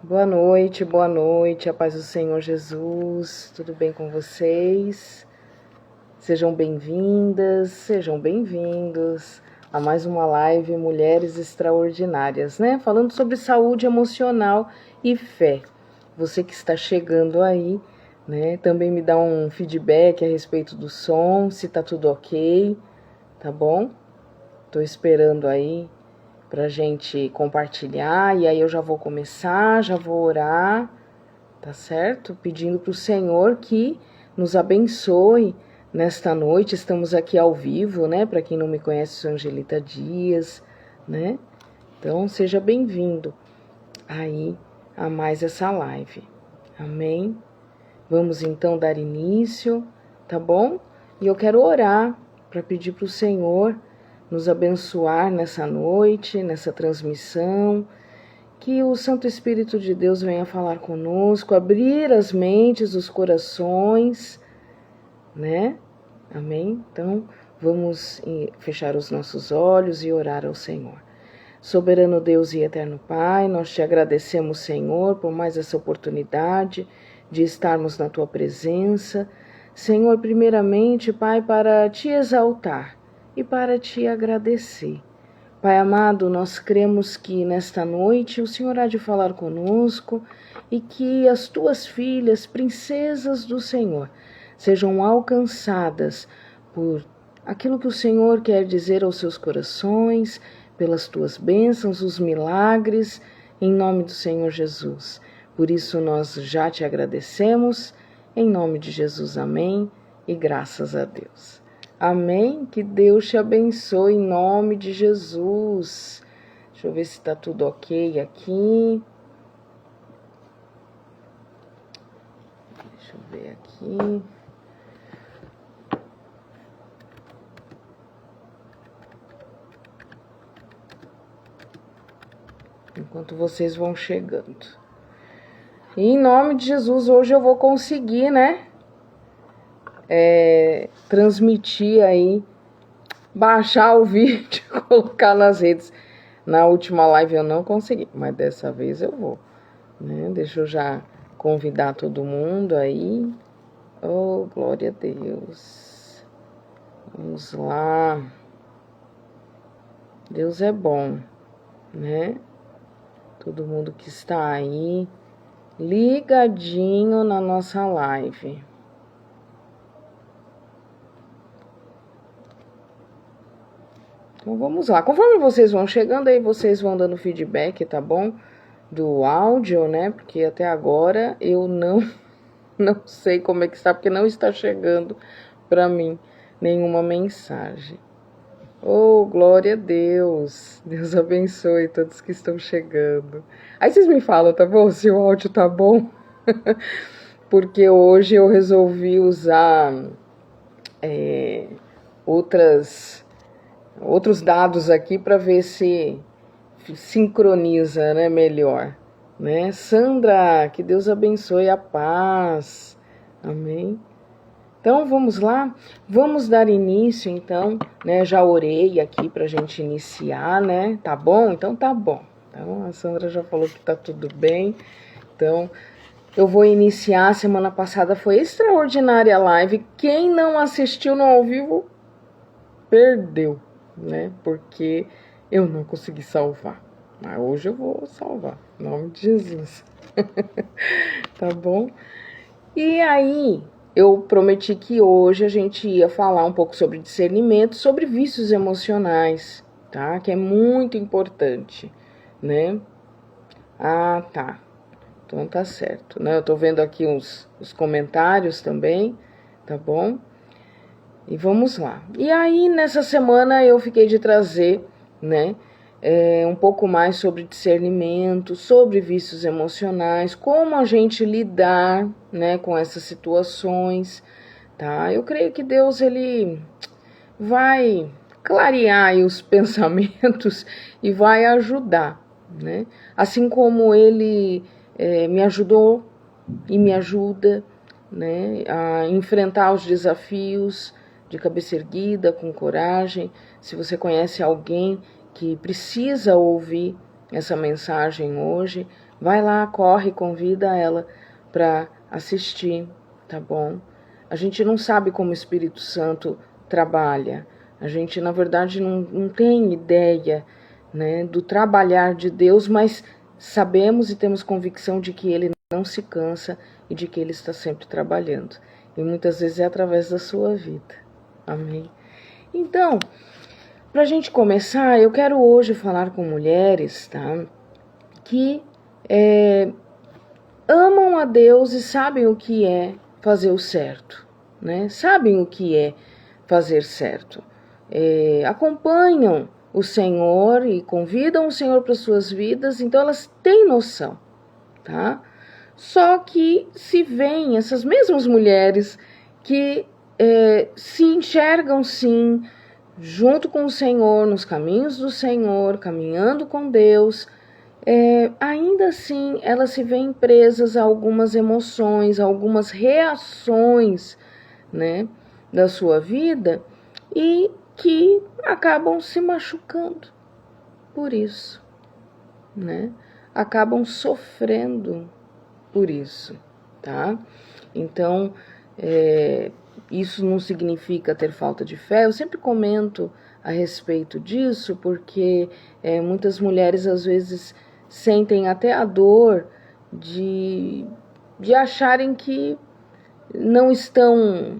Boa noite, a paz do Senhor Jesus, tudo bem com vocês? Sejam bem-vindas, sejam bem-vindos a mais uma live Mulheres Extraordinárias, né? Falando sobre saúde emocional e fé. Você que está chegando aí, né? Também me dá um feedback a respeito do som, se tá tudo ok, tá bom? Tô esperando aí pra gente compartilhar, e aí eu já vou começar, já vou orar, tá certo? Pedindo pro Senhor que nos abençoe nesta noite. Estamos aqui ao vivo, né? Para quem não me conhece, sou Angelita Dias, né? Então, seja bem-vindo aí a mais essa live, amém? Vamos então dar início, tá bom? E eu quero orar para pedir pro Senhor nos abençoar nessa noite, nessa transmissão, que o Santo Espírito de Deus venha falar conosco, abrir as mentes, os corações, né? Amém? Então, vamos fechar os nossos olhos e orar ao Senhor. Soberano Deus e eterno Pai, nós te agradecemos, Senhor, por mais essa oportunidade de estarmos na tua presença. Senhor, primeiramente, Pai, para te exaltar e para te agradecer. Pai amado, nós cremos que nesta noite o Senhor há de falar conosco e que as tuas filhas, princesas do Senhor, sejam alcançadas por aquilo que o Senhor quer dizer aos seus corações, pelas tuas bênçãos, os milagres, em nome do Senhor Jesus. Por isso nós já te agradecemos, em nome de Jesus, amém, e graças a Deus. Amém? Que Deus te abençoe em nome de Jesus. Deixa eu ver se está tudo ok aqui. Deixa eu ver aqui. Enquanto vocês vão chegando. E em nome de Jesus, hoje eu vou conseguir, né? Transmitir aí, baixar o vídeo, colocar nas redes. Na última live eu não consegui, mas dessa vez eu vou, né? Deixa eu já convidar todo mundo aí. Oh, glória a Deus. Vamos lá. Deus é bom, né? Todo mundo que está aí ligadinho na nossa live. Então vamos lá. Conforme vocês vão chegando aí, vocês vão dando feedback, tá bom? Do áudio, né? Porque até agora eu não sei como é que está, porque não está chegando para mim nenhuma mensagem. Oh, glória a Deus. Deus abençoe todos que estão chegando. Aí vocês me falam, tá bom? Se o áudio tá bom. Porque hoje eu resolvi usar outros dados aqui para ver se sincroniza, né, melhor. Né? Sandra, que Deus abençoe a paz. Amém. Então, vamos lá? Vamos dar início, então, né? Já orei aqui pra gente iniciar, né? Tá bom? Então, tá bom. Então, a Sandra já falou que tá tudo bem. Então, eu vou iniciar. Semana passada foi extraordinária a live. Quem não assistiu no ao vivo, perdeu, né? Porque eu não consegui salvar. Mas hoje eu vou salvar, em nome de Jesus. Tá bom? E aí, eu prometi que hoje a gente ia falar um pouco sobre discernimento, sobre vícios emocionais, tá? Que é muito importante, né? Ah, tá. Então tá certo, né? Eu tô vendo aqui os comentários também, tá bom? E vamos lá. E aí, nessa semana, eu fiquei de trazer, né? Um pouco mais sobre discernimento, sobre vícios emocionais, como a gente lidar, né, com essas situações, tá? Eu creio que Deus, ele vai clarear aí os pensamentos e vai ajudar, né? Assim como ele me ajudou e me ajuda, né, a enfrentar os desafios de cabeça erguida, com coragem. Se você conhece alguém que precisa ouvir essa mensagem hoje, Vai lá, corre, convida ela para assistir, tá bom? A gente não sabe como o Espírito Santo trabalha. A gente, na verdade, não tem ideia, né, do trabalhar de Deus, mas sabemos e temos convicção de que Ele não se cansa e de que Ele está sempre trabalhando. E muitas vezes é através da sua vida. Amém? Então, para a gente começar, eu quero hoje falar com mulheres, tá, que amam a Deus e sabem o que é fazer o certo, né? Sabem o que é fazer certo. Acompanham o Senhor e convidam o Senhor para suas vidas, então elas têm noção, tá? Só que se veem essas mesmas mulheres que se enxergam sim junto com o Senhor, nos caminhos do Senhor, caminhando com Deus, ainda assim elas se veem presas a algumas emoções, a algumas reações, né, da sua vida, e que acabam se machucando por isso, né? Acabam sofrendo por isso, tá? Então, isso não significa ter falta de fé. Eu sempre comento a respeito disso, porque muitas mulheres às vezes sentem até a dor de acharem que não estão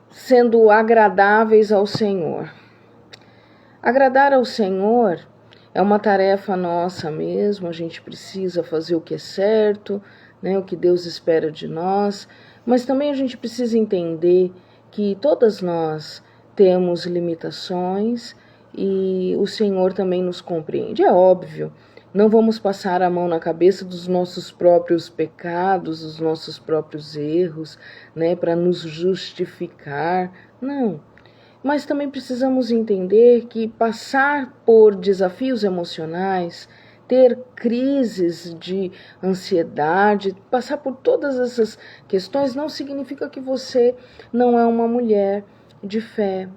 sendo agradáveis ao Senhor. Agradar ao Senhor é uma tarefa nossa mesmo, a gente precisa fazer o que é certo, né, o que Deus espera de nós, mas também a gente precisa entender que todas nós temos limitações e o Senhor também nos compreende. É óbvio, não vamos passar a mão na cabeça dos nossos próprios pecados, dos nossos próprios erros, né, para nos justificar, não. Mas também precisamos entender que passar por desafios emocionais, ter crises de ansiedade, passar por todas essas questões não significa que você não é uma mulher de fé,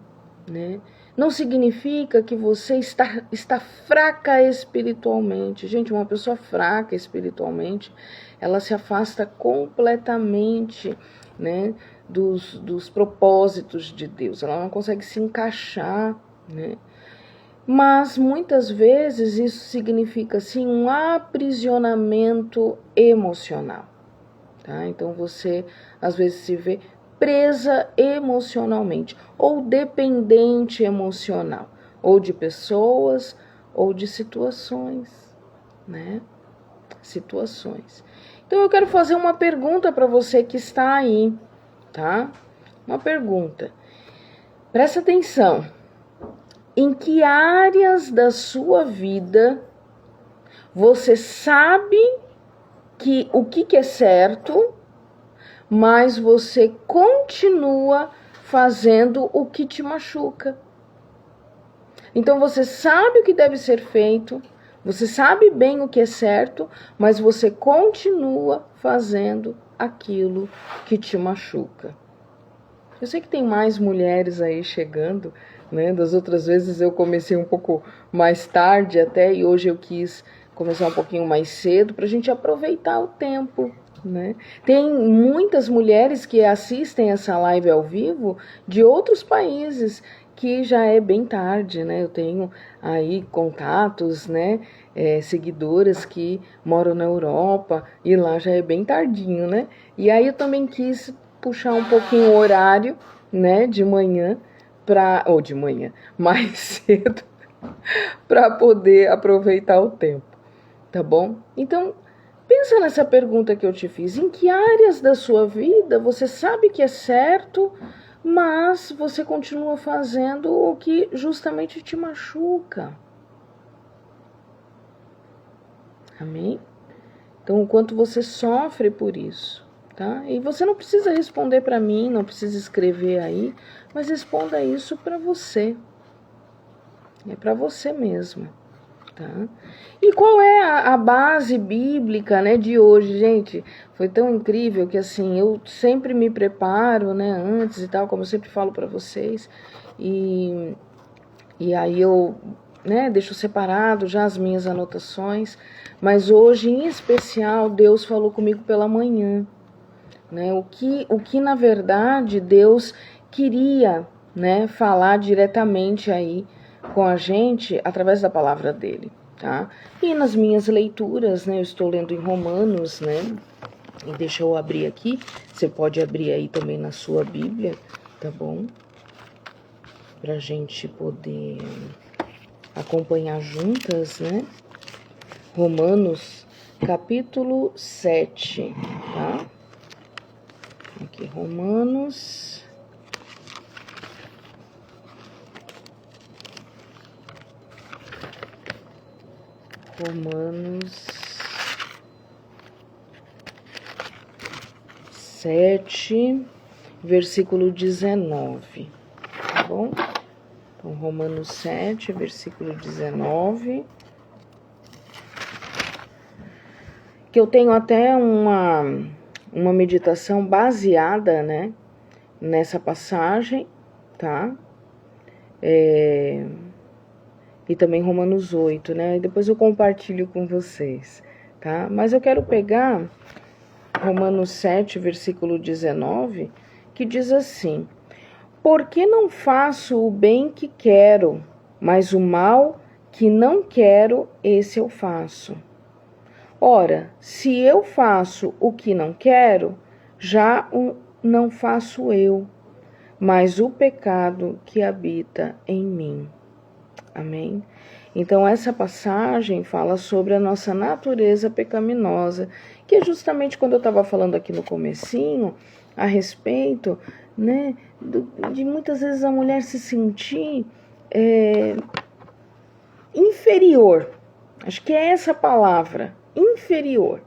né? Não significa que você está fraca espiritualmente. Gente, uma pessoa fraca espiritualmente, ela se afasta completamente, né, dos propósitos de Deus. Ela não consegue se encaixar, né? Mas muitas vezes isso significa sim um aprisionamento emocional, tá? Então você às vezes se vê presa emocionalmente ou dependente emocional, ou de pessoas ou de situações, né? Situações. Então eu quero fazer uma pergunta para você que está aí, tá? Uma pergunta. Presta atenção. Em que áreas da sua vida você sabe que o que é certo, mas você continua fazendo o que te machuca? Então você sabe o que deve ser feito, você sabe bem o que é certo, mas você continua fazendo aquilo que te machuca. Eu sei que tem mais mulheres aí chegando, né? Das outras vezes eu comecei um pouco mais tarde até, e hoje eu quis começar um pouquinho mais cedo para a gente aproveitar o tempo, né? Tem muitas mulheres que assistem essa live ao vivo de outros países, que já é bem tarde, né? Eu tenho aí contatos, né? Seguidoras que moram na Europa e lá já é bem tardinho, né? E aí eu também quis puxar um pouquinho o horário, né? De manhã, ou de manhã, mais cedo, para poder aproveitar o tempo, tá bom? Então, pensa nessa pergunta que eu te fiz. Em que áreas da sua vida você sabe que é certo, mas você continua fazendo o que justamente te machuca? Amém? Então, o quanto você sofre por isso, tá? E você não precisa responder para mim, não precisa escrever aí, mas responda isso para você. É para você mesma, tá? E qual é a base bíblica, né, de hoje, gente? Foi tão incrível que, assim, eu sempre me preparo, né, antes e tal, como eu sempre falo para vocês, e aí eu, né, deixo separado já as minhas anotações, mas hoje, em especial, Deus falou comigo pela manhã, né? O que na verdade Deus queria, né, falar diretamente aí com a gente através da palavra dele, tá? E nas minhas leituras, né, eu estou lendo em Romanos, né? E deixa eu abrir aqui, você pode abrir aí também na sua Bíblia, tá bom? Pra gente poder acompanhar juntas, né? Romanos, capítulo 7, tá? Aqui, Romanos. Romanos 7, versículo 19, tá bom? Então, Romanos 7, versículo 19. Que eu tenho até uma meditação baseada, né, nessa passagem, tá? E também Romanos 8, né? E depois eu compartilho com vocês, tá? Mas eu quero pegar Romanos 7, versículo 19, que diz assim: porque não faço o bem que quero, mas o mal que não quero, esse eu faço. Ora, se eu faço o que não quero, já o não faço eu, mas o pecado que habita em mim. Amém? Então, essa passagem fala sobre a nossa natureza pecaminosa, que é justamente quando eu estava falando aqui no comecinho, a respeito, né, de muitas vezes a mulher se sentir inferior. Acho que é essa palavra, inferior.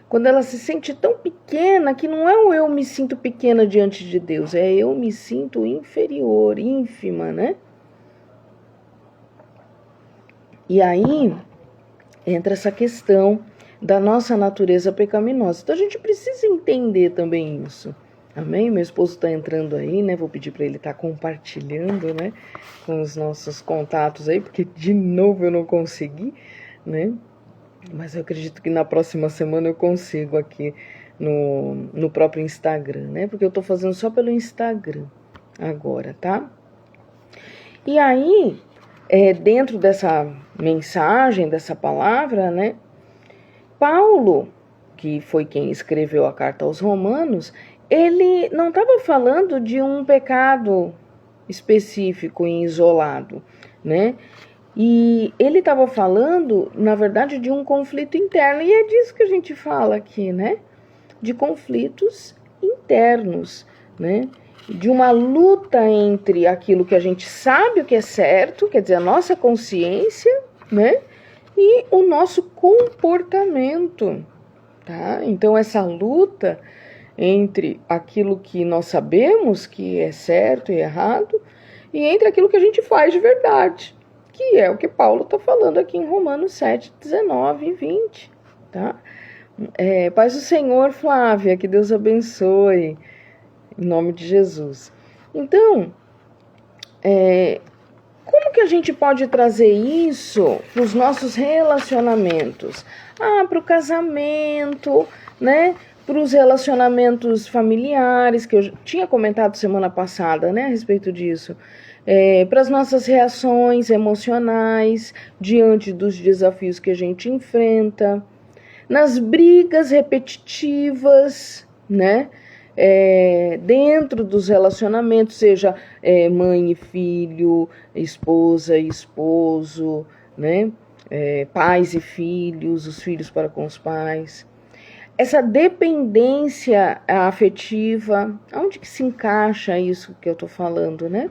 Quando ela se sente tão pequena que não é o eu me sinto pequena diante de Deus, é eu me sinto inferior, ínfima, né? E aí entra essa questão da nossa natureza pecaminosa. Então a gente precisa entender também isso. Amém? Meu esposo está entrando aí, né? Vou pedir para ele estar compartilhando, né, com os nossos contatos aí, porque de novo eu não consegui, né? Mas eu acredito que na próxima semana eu consigo aqui no próprio Instagram, né? Porque eu estou fazendo só pelo Instagram agora, tá? E aí, dentro dessa mensagem, dessa palavra, né? Paulo, que foi quem escreveu a carta aos Romanos, ele não estava falando de um pecado específico e isolado, né? E ele estava falando, na verdade, de um conflito interno, e é disso que a gente fala aqui, né? De conflitos internos, né? De uma luta entre aquilo que a gente sabe o que é certo, quer dizer, a nossa consciência, né? E o nosso comportamento, tá? Então, essa luta entre aquilo que nós sabemos que é certo e errado e entre aquilo que a gente faz de verdade, que é o que Paulo está falando aqui em Romanos 7, 19 e 20, tá? Paz do Senhor, Flávia, que Deus abençoe, em nome de Jesus. Então, como que a gente pode trazer isso para os nossos relacionamentos? Para o casamento, né? Para os relacionamentos familiares, que eu tinha comentado semana passada, né, a respeito disso. Para as nossas reações emocionais diante dos desafios que a gente enfrenta, nas brigas repetitivas, né? Dentro dos relacionamentos, seja mãe e filho, esposa e esposo, né? Pais e filhos, os filhos para com os pais. Essa dependência afetiva, onde que se encaixa isso que eu estou falando, né?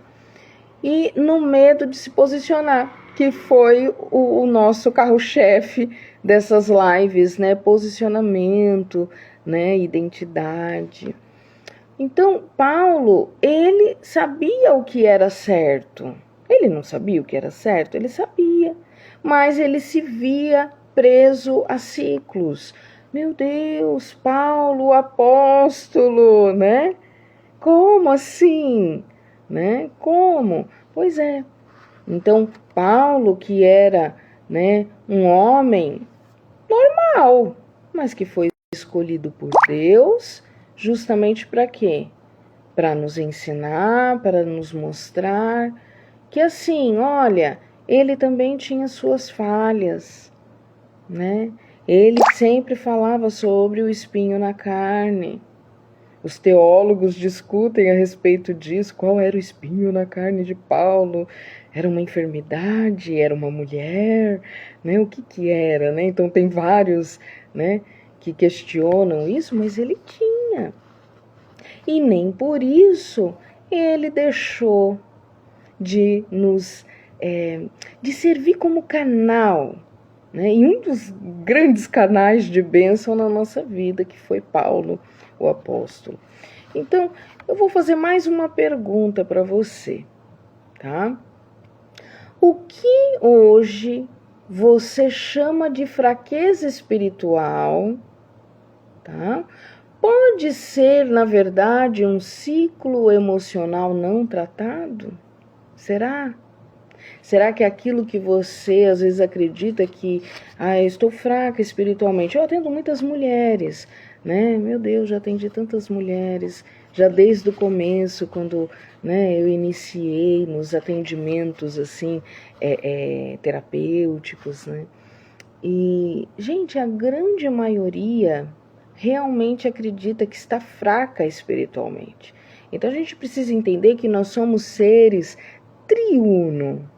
E no medo de se posicionar, que foi o nosso carro-chefe dessas lives, né? Posicionamento, né? Identidade. Então, Paulo, ele sabia o que era certo. Ele não sabia o que era certo? Ele sabia. Mas ele se via preso a ciclos. Meu Deus, Paulo, apóstolo, né? Como assim? Né? Como? Pois é. Então, Paulo, que era, né, um homem normal, mas que foi escolhido por Deus justamente para quê? Para nos ensinar, para nos mostrar que assim, olha, ele também tinha suas falhas, né? Ele sempre falava sobre o espinho na carne. Os teólogos discutem a respeito disso, qual era o espinho na carne de Paulo? Era uma enfermidade? Era uma mulher? Né? O que era? Né? Então tem vários, né, que questionam isso, mas ele tinha. E nem por isso ele deixou de nos de servir como canal, né? E um dos grandes canais de bênção na nossa vida, que foi Paulo, o apóstolo. Então, eu vou fazer mais uma pergunta para você, tá? O que hoje você chama de fraqueza espiritual, tá? Pode ser, na verdade, um ciclo emocional não tratado? Será? Será que aquilo que você às vezes acredita que eu estou fraca espiritualmente? Eu atendo muitas mulheres, né? Meu Deus, já atendi tantas mulheres, já desde o começo, quando, né, eu iniciei nos atendimentos assim, terapêuticos, né? E, gente, a grande maioria realmente acredita que está fraca espiritualmente. Então a gente precisa entender que nós somos seres triuno,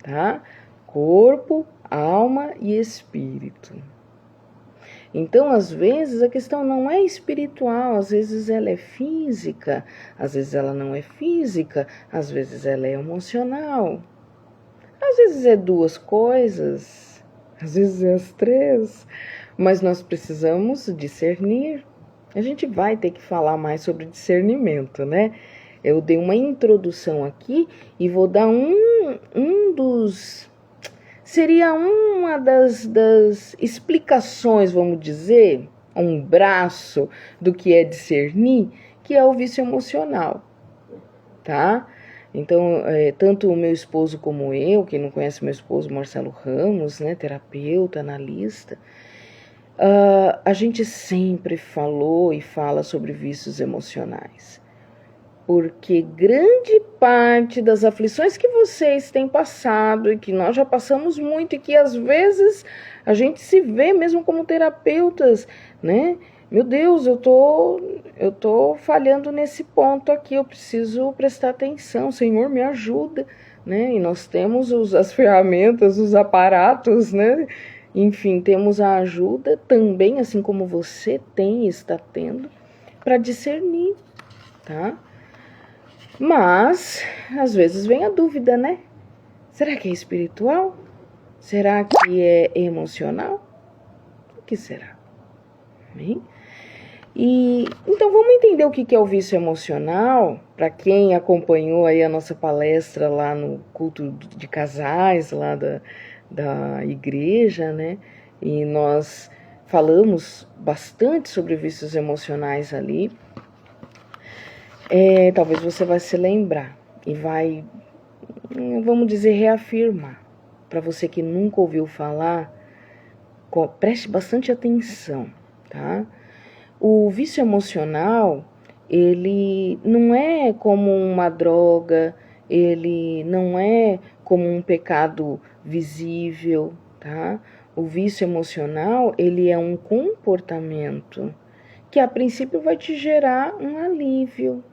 tá? Corpo, alma e espírito. Então, às vezes, a questão não é espiritual, às vezes ela é física, às vezes ela não é física, às vezes ela é emocional. Às vezes é duas coisas, às vezes é as três, mas nós precisamos discernir. A gente vai ter que falar mais sobre discernimento, né? Eu dei uma introdução aqui e vou dar um dos... Seria uma das explicações, vamos dizer, um braço do que é discernir, que é o vício emocional, tá? Então, tanto o meu esposo como eu, quem não conhece meu esposo, Marcelo Ramos, né, terapeuta, analista, a gente sempre falou e fala sobre vícios emocionais. Porque grande parte das aflições que vocês têm passado e que nós já passamos muito e que às vezes a gente se vê mesmo como terapeutas, né? Meu Deus, eu tô falhando nesse ponto aqui, eu preciso prestar atenção, Senhor, me ajuda, né? E nós temos as ferramentas, os aparatos, né? Enfim, temos a ajuda também, assim como você tem e está tendo, para discernir, tá? Mas, às vezes vem a dúvida, né? Será que é espiritual? Será que é emocional? O que será? Bem? E então vamos entender o que é o vício emocional. Para quem acompanhou aí a nossa palestra lá no culto de casais lá da igreja, né? E nós falamos bastante sobre vícios emocionais ali. Talvez você vai se lembrar e vai, vamos dizer, reafirmar. Para você que nunca ouviu falar, preste bastante atenção, tá? O vício emocional, ele não é como uma droga, ele não é como um pecado visível, tá? O vício emocional, ele é um comportamento que a princípio vai te gerar um alívio.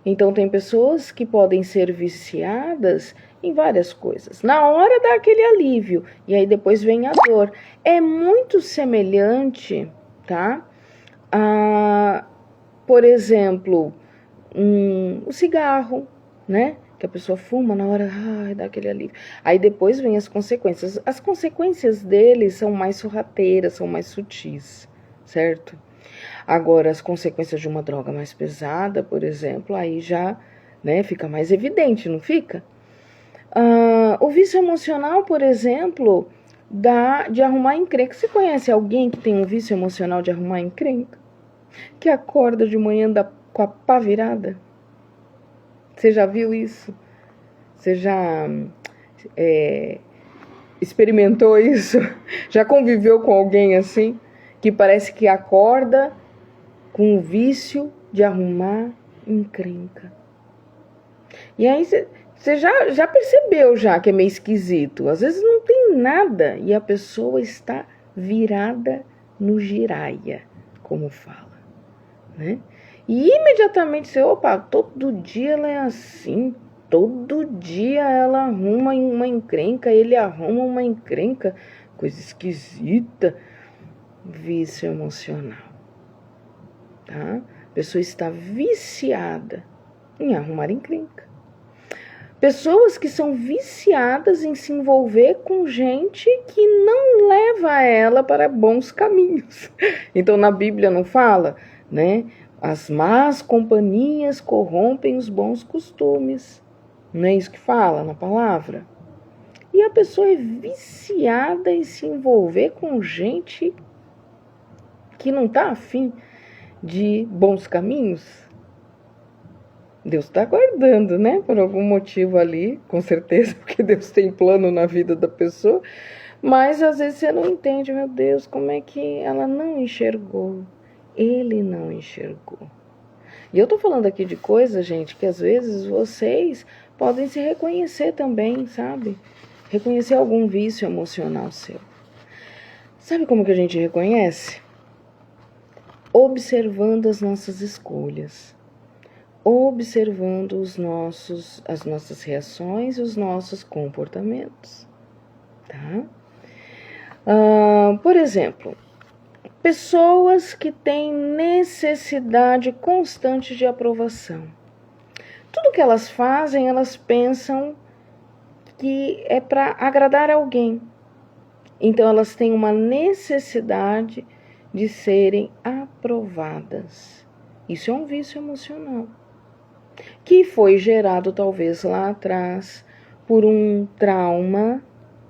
Então tem pessoas que podem ser viciadas em várias coisas. Na hora dá aquele alívio e aí depois vem a dor. É muito semelhante, tá? Por exemplo, o cigarro, né? Que a pessoa fuma na hora, dá aquele alívio. Aí depois vem as consequências. As consequências dele são mais sorrateiras, são mais sutis, certo? Agora, as consequências de uma droga mais pesada, por exemplo, aí já, né, fica mais evidente, não fica? O vício emocional, por exemplo, dá de arrumar encrenca. Você conhece alguém que tem um vício emocional de arrumar encrenca? Que acorda de manhã com a pá virada? Você já viu isso? Você já experimentou isso? Já conviveu com alguém assim? Que parece que acorda com o vício de arrumar encrenca. E aí você já percebeu já que é meio esquisito. Às vezes não tem nada e a pessoa está virada no giraia, como fala, né? E imediatamente você, opa, todo dia ela é assim, todo dia ela arruma uma encrenca, ele arruma uma encrenca, coisa esquisita, vício emocional, tá? A pessoa está viciada em arrumar encrenca. Pessoas que são viciadas em se envolver com gente que não leva ela para bons caminhos. Então na Bíblia não fala, né? As más companhias corrompem os bons costumes. Não é isso que fala na palavra? E a pessoa é viciada em se envolver com gente que não está afim de bons caminhos. Deus está aguardando, né? Por algum motivo ali, com certeza, porque Deus tem plano na vida da pessoa. Mas às vezes você não entende, meu Deus, como é que ela não enxergou? Ele não enxergou. E eu tô falando aqui de coisas, gente, que às vezes vocês podem se reconhecer também, sabe? Reconhecer algum vício emocional seu. Sabe como que a gente reconhece? Observando as nossas escolhas. Observando as nossas reações e os nossos comportamentos, tá? Por exemplo, pessoas que têm necessidade constante de aprovação. Tudo que elas fazem, elas pensam que é para agradar alguém. Então, elas têm uma necessidade de serem aprovadas. Isso é um vício emocional, que foi gerado talvez lá atrás por um trauma,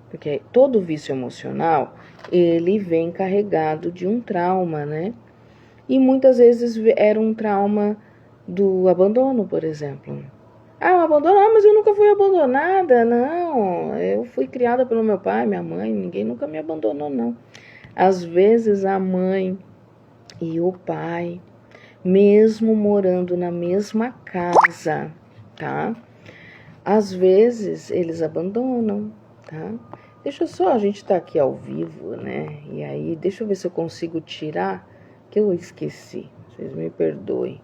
porque todo vício emocional, ele vem carregado de um trauma, né? E muitas vezes era um trauma do abandono, por exemplo. O abandono, mas eu nunca fui abandonada, não. Eu fui criada pelo meu pai, minha mãe, ninguém nunca me abandonou, não. Às vezes a mãe e o pai, mesmo morando na mesma casa, tá? Às vezes eles abandonam, tá? Deixa eu só, a gente tá aqui ao vivo, né? E aí, deixa eu ver se eu consigo tirar, que eu esqueci, vocês me perdoem.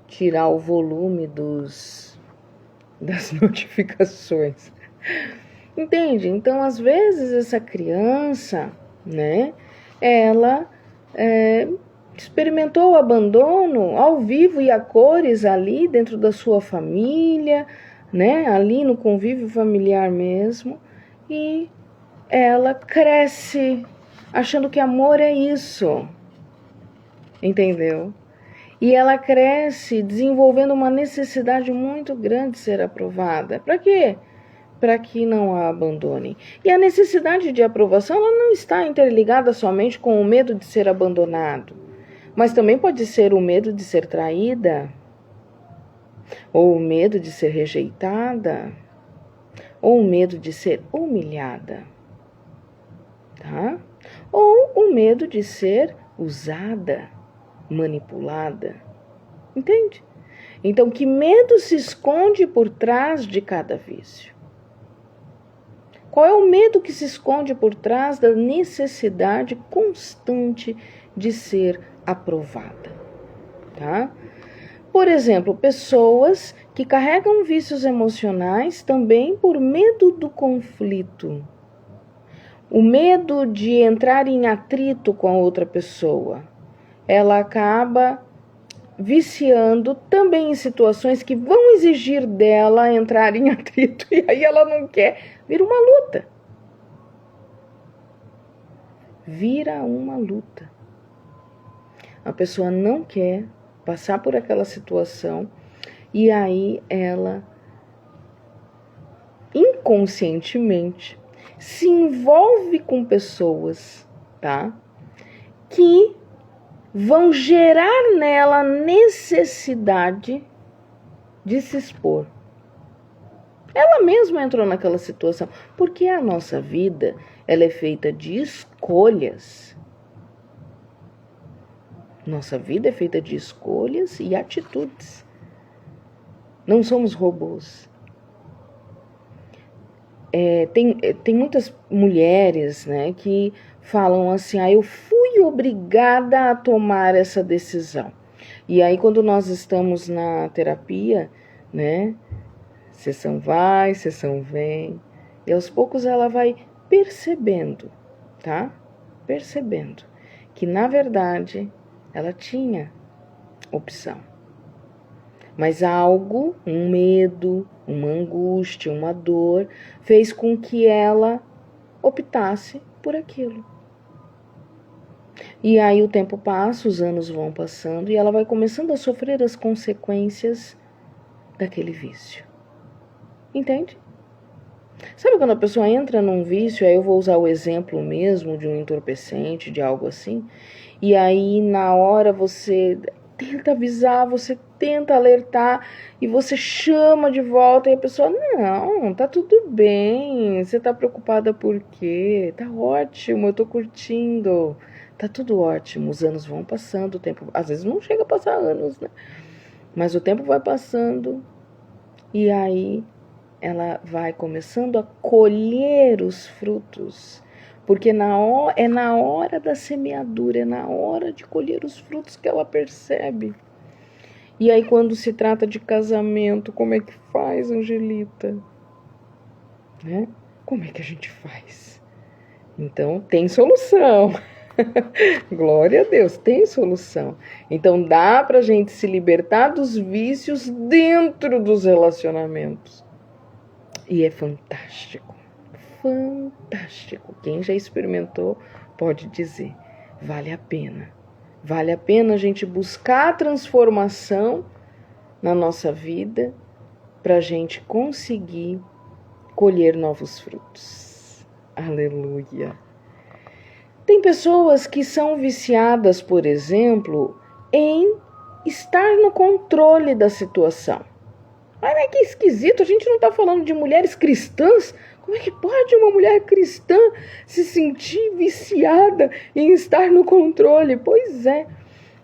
Tirar o volume das notificações. Entende? Então, às vezes, essa criança, né? Ela experimentou o abandono ao vivo e a cores ali dentro da sua família, né? Ali no convívio familiar mesmo. E ela cresce achando que amor é isso. Entendeu? E ela cresce desenvolvendo uma necessidade muito grande de ser aprovada. Para quê? Para que não a abandonem. E a necessidade de aprovação, ela não está interligada somente com o medo de ser abandonado, mas também pode ser o medo de ser traída, ou o medo de ser rejeitada, ou o medo de ser humilhada, tá? Ou o medo de ser usada, manipulada, entende? Então, que medo se esconde por trás de cada vício? Qual é o medo que se esconde por trás da necessidade constante de ser aprovada, tá? Por exemplo, pessoas que carregam vícios emocionais também por medo do conflito. O medo de entrar em atrito com a outra pessoa. Ela acaba viciando também em situações que vão exigir dela entrar em atrito. E aí ela não quer. Vira uma luta. Vira uma luta. A pessoa não quer passar por aquela situação e aí ela inconscientemente se envolve com pessoas, tá? Que vão gerar nela necessidade de se expor. Ela mesma entrou naquela situação. Porque a nossa vida, ela é feita de escolhas. Nossa vida é feita de escolhas e atitudes. Não somos robôs. Tem muitas mulheres, né, que falam assim, eu fui obrigada a tomar essa decisão. E aí quando nós estamos na terapia, né, sessão vai, sessão vem, e aos poucos ela vai percebendo, tá? Percebendo que na verdade ela tinha opção. Mas algo, um medo, uma angústia, uma dor, fez com que ela optasse por aquilo. E aí o tempo passa, os anos vão passando e ela vai começando a sofrer as consequências daquele vício. Entende? Sabe quando a pessoa entra num vício, aí eu vou usar o exemplo mesmo de um entorpecente, de algo assim, e aí na hora você tenta avisar, você tenta alertar e você chama de volta e a pessoa, não, tá tudo bem, você tá preocupada por quê? Tá ótimo, eu tô curtindo, tá tudo ótimo, os anos vão passando, o tempo, às vezes não chega a passar anos, né? Mas o tempo vai passando e aí ela vai começando a colher os frutos, porque é na hora da semeadura, é na hora de colher os frutos que ela percebe. E aí quando se trata de casamento, como é que faz, Angelita? Né? Como é que a gente faz? Então tem solução. Glória a Deus, tem solução. Então dá pra gente se libertar dos vícios dentro dos relacionamentos. E é fantástico, fantástico. Quem já experimentou pode dizer, vale a pena. Vale a pena a gente buscar a transformação na nossa vida para a gente conseguir colher novos frutos. Aleluia. Tem pessoas que são viciadas, por exemplo, em estar no controle da situação. Olha que esquisito, a gente não está falando de mulheres cristãs. Como é que pode uma mulher cristã se sentir viciada em estar no controle? Pois é,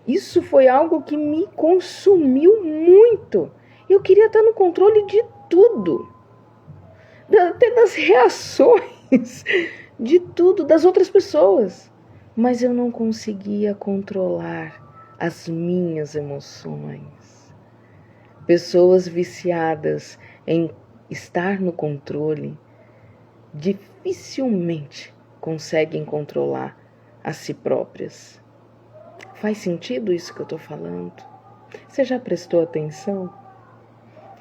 isso foi algo que me consumiu muito. Eu queria estar no controle de tudo, até das reações, de tudo, das outras pessoas. Mas eu não conseguia controlar as minhas emoções. Pessoas viciadas em estar no controle dificilmente conseguem controlar a si próprias. Faz sentido isso que eu estou falando? Você já prestou atenção?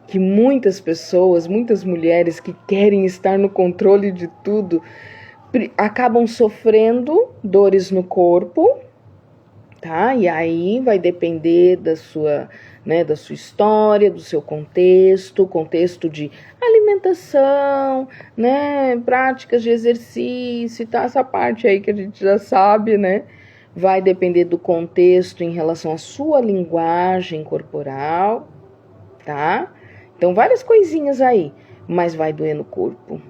Que muitas pessoas, muitas mulheres que querem estar no controle de tudo, acabam sofrendo dores no corpo, tá? E aí vai depender da sua história, do seu contexto de alimentação, né? Práticas de exercício, tá? Essa parte aí que a gente já sabe, né? Vai depender do contexto em relação à sua linguagem corporal, tá? Então, várias coisinhas aí, mas vai doer no corpo.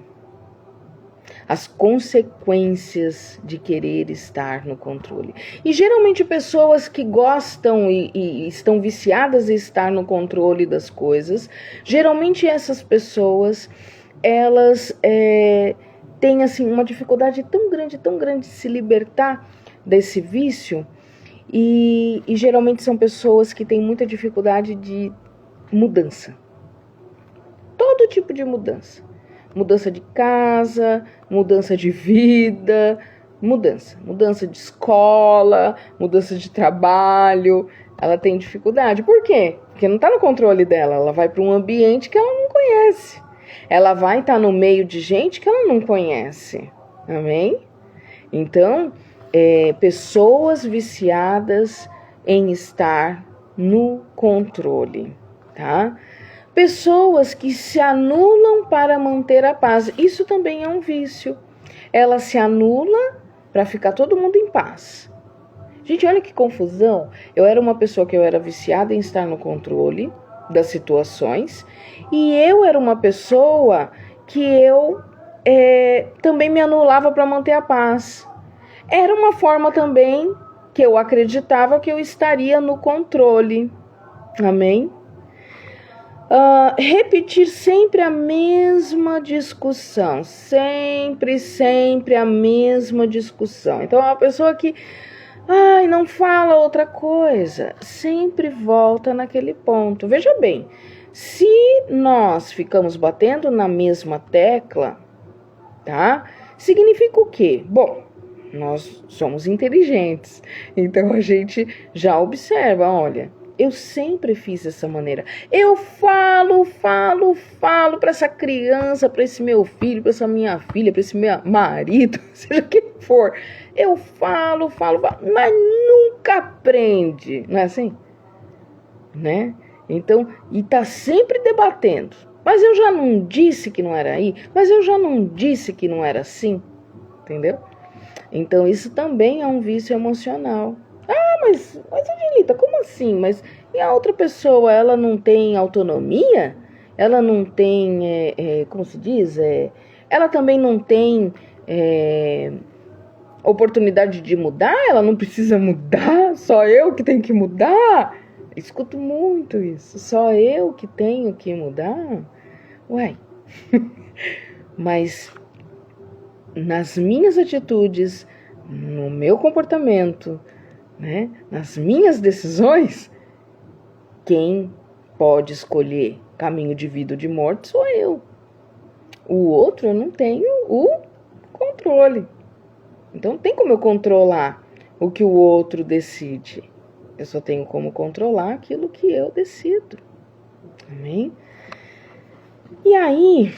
As consequências de querer estar no controle. E geralmente pessoas que gostam e estão viciadas em estar no controle das coisas, geralmente essas pessoas, elas têm assim, uma dificuldade tão grande de se libertar desse vício, e geralmente são pessoas que têm muita dificuldade de mudança. Todo tipo de mudança. Mudança de casa, mudança de vida, mudança de escola, mudança de trabalho. Ela tem dificuldade. Por quê? Porque não está no controle dela. Ela vai para um ambiente que ela não conhece. Ela vai estar no meio de gente que ela não conhece. Amém? Então, pessoas viciadas em estar no controle, tá? Pessoas que se anulam para manter a paz. Isso também é um vício. Ela se anula para ficar todo mundo em paz. Gente, olha que confusão. Eu era uma pessoa que eu era viciada em estar no controle, das situações, e eu era uma pessoa que eu também me anulava para manter a paz. Era uma forma também que eu acreditava que eu estaria no controle. Amém? Repetir sempre a mesma discussão, sempre a mesma discussão. Então, é uma pessoa que não fala outra coisa, sempre volta naquele ponto. Veja bem, se nós ficamos batendo na mesma tecla, tá? Significa o quê? Bom, nós somos inteligentes, então a gente já observa, olha, eu sempre fiz dessa maneira. Eu falo para essa criança, para esse meu filho, para essa minha filha, para esse meu marido, seja o que for. Eu falo, mas nunca aprende, não é assim? Né? Então, e tá sempre debatendo. Mas eu já não disse que não era aí, mas eu já não disse que não era assim, entendeu? Então, isso também é um vício emocional. Mas Angelita, como assim? Mas e a outra pessoa, ela não tem autonomia? Ela não tem, como se diz? Ela também não tem oportunidade de mudar? Ela não precisa mudar? Só eu que tenho que mudar? Escuto muito isso. Só eu que tenho que mudar? Uai, mas nas minhas atitudes, no meu comportamento, né, nas minhas decisões, quem pode escolher caminho de vida ou de morte sou eu. O outro eu não tenho o controle. Então não tem como eu controlar o que o outro decide. Eu só tenho como controlar aquilo que eu decido. Amém? E aí,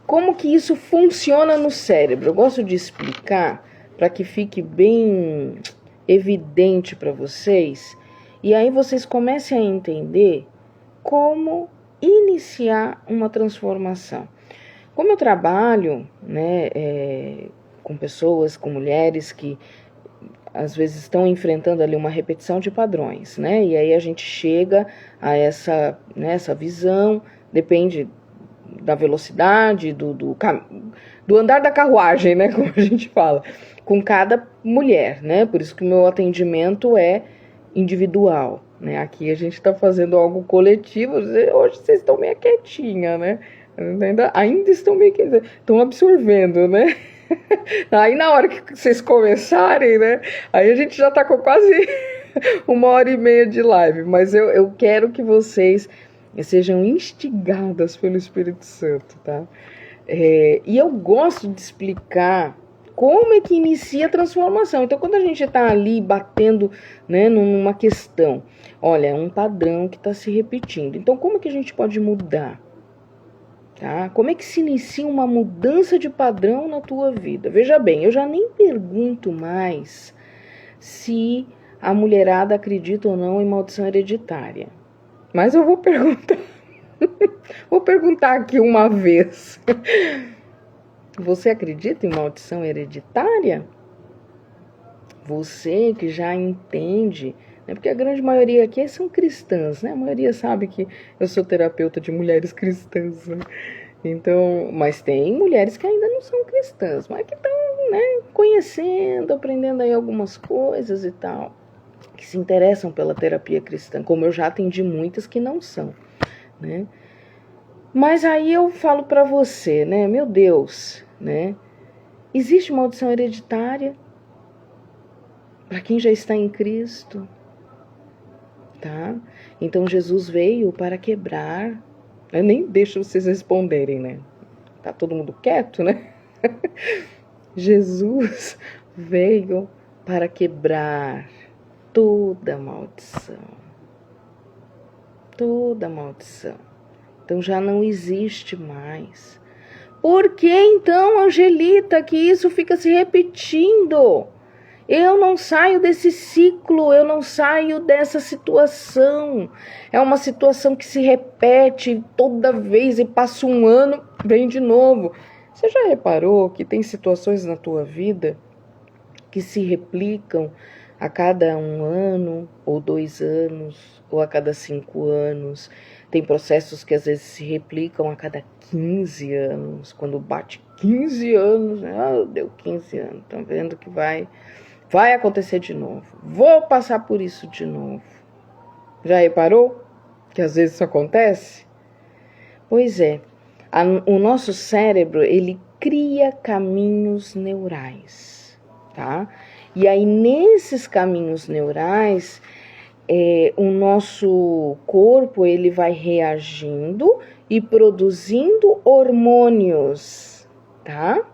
como que isso funciona no cérebro? Eu gosto de explicar para que fique bem evidente para vocês, e aí vocês comecem a entender como iniciar uma transformação. Como eu trabalho, né, com pessoas, com mulheres que às vezes estão enfrentando ali uma repetição de padrões, né, e aí a gente chega a essa visão, depende da velocidade, do andar da carruagem, né, como a gente fala, com cada mulher, né? Por isso que o meu atendimento é individual, né? Aqui a gente está fazendo algo coletivo. Hoje vocês estão meio quietinha, né? Ainda estão meio quietinha, estão absorvendo, né? Aí na hora que vocês começarem, né? Aí a gente já está com quase 1h30 de live, mas eu quero que vocês sejam instigadas pelo Espírito Santo, tá? E eu gosto de explicar como é que inicia a transformação. Então, quando a gente está ali batendo, né, numa questão, olha, é um padrão que está se repetindo. Então, como é que a gente pode mudar? Tá? Como é que se inicia uma mudança de padrão na tua vida? Veja bem, eu já nem pergunto mais se a mulherada acredita ou não em maldição hereditária. Mas eu vou perguntar. Vou perguntar aqui uma vez. Você acredita em maldição hereditária? Você que já entende, né? Porque a grande maioria aqui são cristãs, né? A maioria sabe que eu sou terapeuta de mulheres cristãs, né? Então, mas tem mulheres que ainda não são cristãs, mas que estão, né, conhecendo, aprendendo aí algumas coisas e tal, que se interessam pela terapia cristã, como eu já atendi muitas que não são, né? Mas aí eu falo para você, né, meu Deus, né? Existe maldição hereditária para quem já está em Cristo, tá? Então Jesus veio para quebrar. Eu nem deixo vocês responderem, né? Tá todo mundo quieto, né? Jesus veio para quebrar toda maldição. Toda maldição. Então já não existe mais. Por que então, Angelita, que isso fica se repetindo? Eu não saio desse ciclo, eu não saio dessa situação. É uma situação que se repete toda vez e passa um ano, vem de novo. Você já reparou que tem situações na tua vida que se replicam a cada 1 ano, ou 2 anos, ou a cada 5 anos. Tem processos que às vezes se replicam a cada 15 anos. Quando bate 15 anos, deu 15 anos, estão vendo que vai acontecer de novo. Vou passar por isso de novo. Já reparou que às vezes isso acontece? Pois é, o nosso cérebro, ele cria caminhos neurais, tá? E aí, nesses caminhos neurais, o nosso corpo, ele vai reagindo e produzindo hormônios, tá?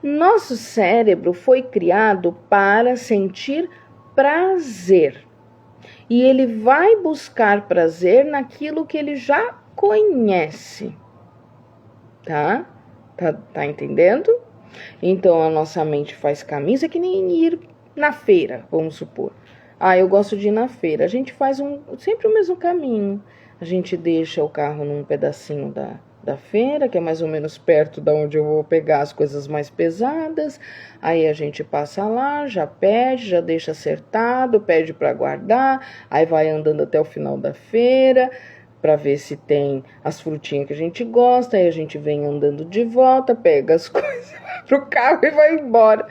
Nosso cérebro foi criado para sentir prazer. E ele vai buscar prazer naquilo que ele já conhece, tá? Tá entendendo? Então, a nossa mente faz caminhos, é que nem ir na feira, vamos supor. Eu gosto de ir na feira. A gente faz sempre o mesmo caminho. A gente deixa o carro num pedacinho da feira, que é mais ou menos perto da onde eu vou pegar as coisas mais pesadas. Aí a gente passa lá, já pede, já deixa acertado, pede para guardar, aí vai andando até o final da feira para ver se tem as frutinhas que a gente gosta, aí a gente vem andando de volta, pega as coisas pro carro e vai embora.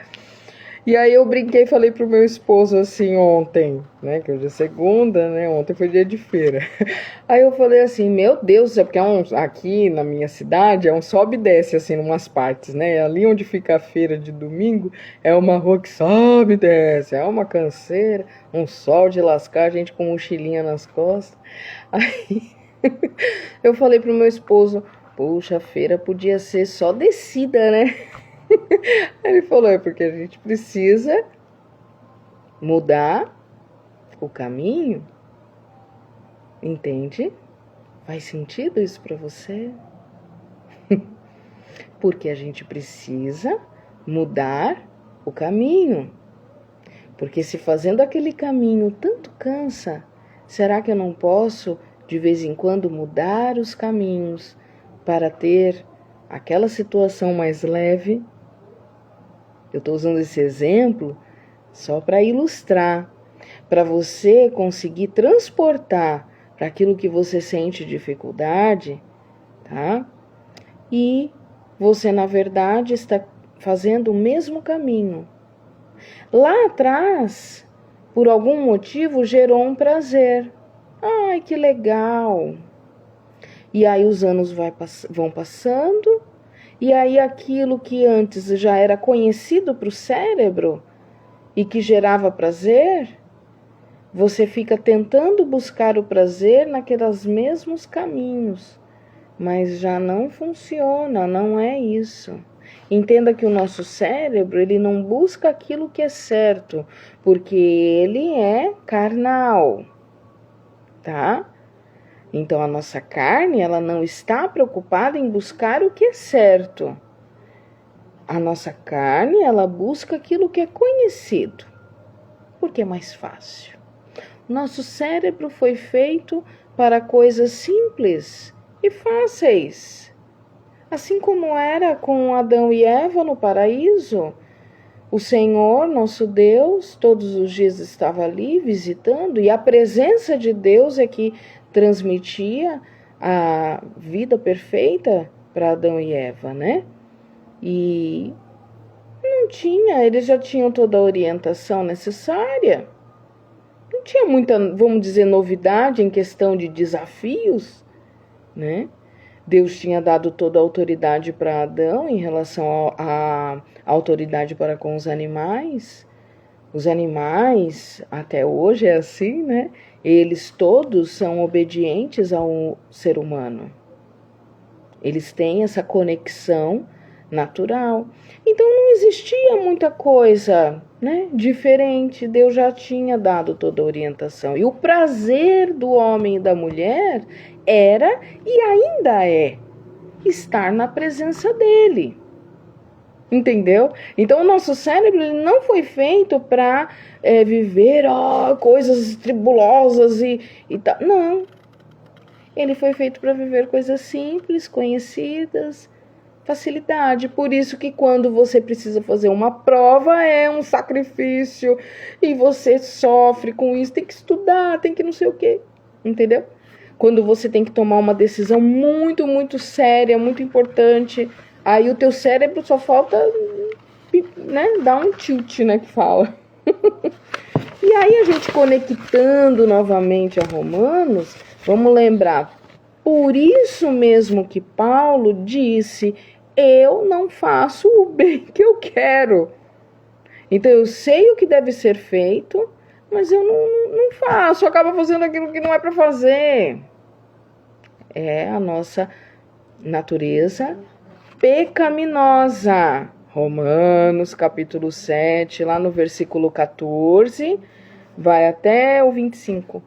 E aí eu brinquei e falei pro meu esposo assim ontem, né, que hoje é segunda, né, ontem foi dia de feira. Aí eu falei assim, meu Deus, porque aqui na minha cidade é um sobe e desce assim, em umas partes, né, ali onde fica a feira de domingo é uma rua que sobe e desce, é uma canseira, um sol de lascar, a gente com mochilinha nas costas. Aí eu falei pro meu esposo, puxa, a feira podia ser só descida, né? Aí ele falou, porque a gente precisa mudar o caminho, entende? Faz sentido isso para você? Porque a gente precisa mudar o caminho. Porque se fazendo aquele caminho tanto cansa, será que eu não posso, de vez em quando, mudar os caminhos para ter aquela situação mais leve? Eu estou usando esse exemplo só para ilustrar, para você conseguir transportar para aquilo que você sente dificuldade, tá? E você, na verdade, está fazendo o mesmo caminho. Lá atrás, por algum motivo, gerou um prazer. Ai, que legal! E aí os anos vão passando, e aí aquilo que antes já era conhecido para o cérebro e que gerava prazer, você fica tentando buscar o prazer naqueles mesmos caminhos, mas já não funciona, não é isso. Entenda que o nosso cérebro, ele não busca aquilo que é certo, porque ele é carnal, tá? Então, a nossa carne, ela não está preocupada em buscar o que é certo. A nossa carne, ela busca aquilo que é conhecido, porque é mais fácil. Nosso cérebro foi feito para coisas simples e fáceis. Assim como era com Adão e Eva no paraíso, o Senhor, nosso Deus, todos os dias estava ali visitando, e a presença de Deus é que transmitia a vida perfeita para Adão e Eva, né? E não tinha, eles já tinham toda a orientação necessária. Não tinha muita, vamos dizer, novidade em questão de desafios, né? Deus tinha dado toda a autoridade para Adão em relação à autoridade para com os animais. Os animais, até hoje é assim, né? Eles todos são obedientes ao ser humano. Eles têm essa conexão natural. Então não existia muita coisa, né, diferente. Deus já tinha dado toda a orientação. E o prazer do homem e da mulher era e ainda é estar na presença dele. Entendeu? Então o nosso cérebro ele não foi feito para viver coisas tribulosas e tal. Não. Ele foi feito para viver coisas simples, conhecidas, facilidade. Por isso que quando você precisa fazer uma prova é um sacrifício e você sofre com isso, tem que estudar, tem que não sei o quê, entendeu? Quando você tem que tomar uma decisão muito, muito séria, muito importante, aí o teu cérebro só falta, né, dar um tilt, né, que fala. E aí a gente conectando novamente a Romanos, vamos lembrar, por isso mesmo que Paulo disse, eu não faço o bem que eu quero. Então eu sei o que deve ser feito, mas eu não faço, eu acabo fazendo aquilo que não é para fazer. É a nossa natureza pecaminosa. Romanos capítulo 7, lá no versículo 14, vai até o 25.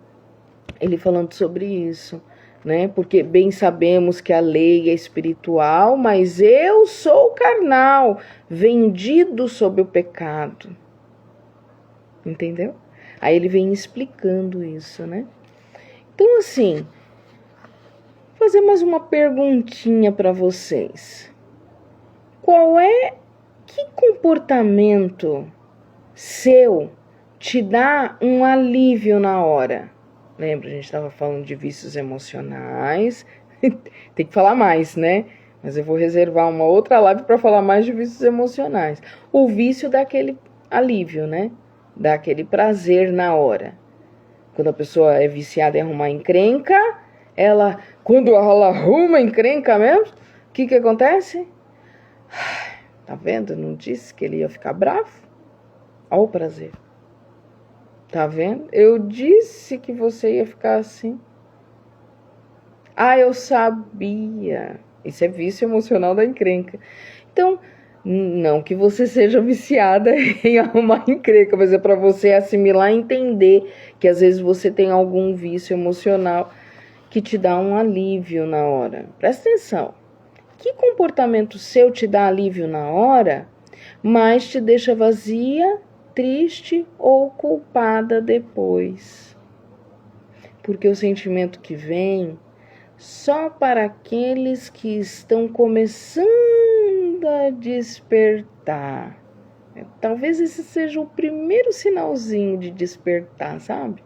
Ele falando sobre isso, né? Porque bem sabemos que a lei é espiritual, mas eu sou carnal, vendido sob o pecado. Entendeu? Aí ele vem explicando isso, né? Então, assim, vou fazer mais uma perguntinha para vocês. Que comportamento seu te dá um alívio na hora? Lembra, a gente estava falando de vícios emocionais. Tem que falar mais, né? Mas eu vou reservar uma outra live para falar mais de vícios emocionais. O vício dá aquele alívio, né? Dá aquele prazer na hora. Quando a pessoa é viciada em arrumar encrenca, quando ela arruma encrenca mesmo, o que acontece? Tá vendo? Não disse que ele ia ficar bravo? Olha o prazer. Tá vendo? Eu disse que você ia ficar assim. Ah, eu sabia. Isso é vício emocional da encrenca. Então, não que você seja viciada em arrumar encrenca, mas é para você assimilar e entender que às vezes você tem algum vício emocional que te dá um alívio na hora. Presta atenção. Que comportamento seu te dá alívio na hora, mas te deixa vazia, triste ou culpada depois? Porque o sentimento que vem só para aqueles que estão começando a despertar. Talvez esse seja o primeiro sinalzinho de despertar, sabe?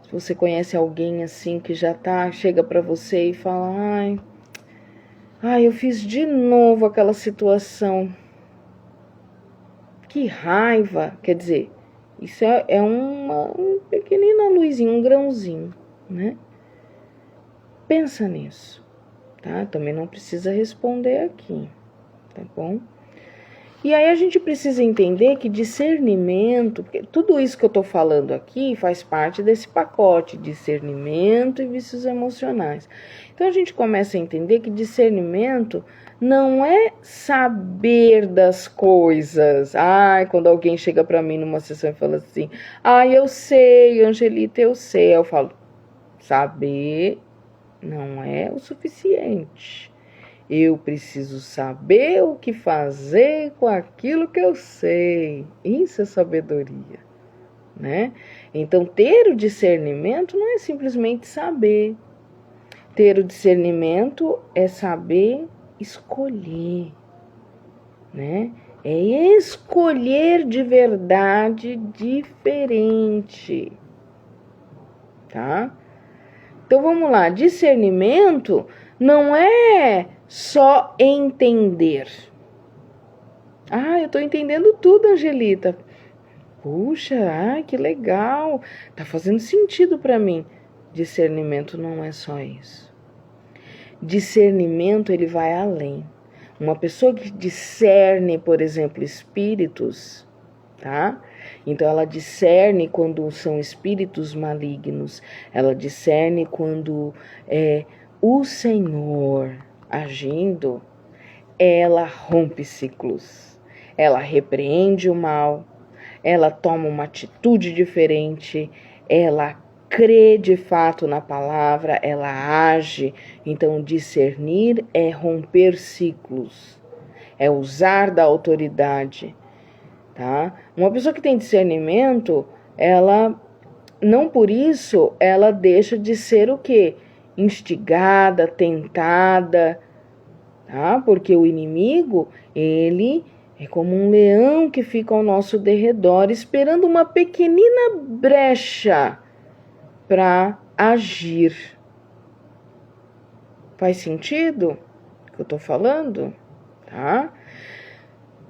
Se você conhece alguém assim que já chega para você e fala, eu fiz de novo aquela situação. Que raiva. Quer dizer, isso é uma pequenina luzinha, um grãozinho, né? Pensa nisso, tá? Também não precisa responder aqui, tá bom? E aí a gente precisa entender que discernimento, porque tudo isso que eu tô falando aqui faz parte desse pacote, discernimento e vícios emocionais. Então a gente começa a entender que discernimento não é saber das coisas. Quando alguém chega para mim numa sessão e fala assim, eu sei, Angelita, eu sei. Eu falo, saber não é o suficiente. Eu preciso saber o que fazer com aquilo que eu sei. Isso é sabedoria, né? Então, ter o discernimento não é simplesmente saber. Ter o discernimento é saber escolher, né? É escolher de verdade diferente, tá? Então, vamos lá. Discernimento não é só entender. Eu tô entendendo tudo, Angelita. Puxa, que legal. Tá fazendo sentido para mim. Discernimento não é só isso. Discernimento, ele vai além. Uma pessoa que discerne, por exemplo, espíritos, tá? Então, ela discerne quando são espíritos malignos. Ela discerne quando o Senhor agindo, ela rompe ciclos, ela repreende o mal, ela toma uma atitude diferente, ela crê de fato na palavra, ela age. Então, discernir é romper ciclos, é usar da autoridade, tá? Uma pessoa que tem discernimento, ela, não por isso, ela deixa de ser o quê? Instigada, tentada, tá? Porque o inimigo, ele é como um leão que fica ao nosso derredor, esperando uma pequenina brecha para agir. Faz sentido o que eu estou falando? Tá?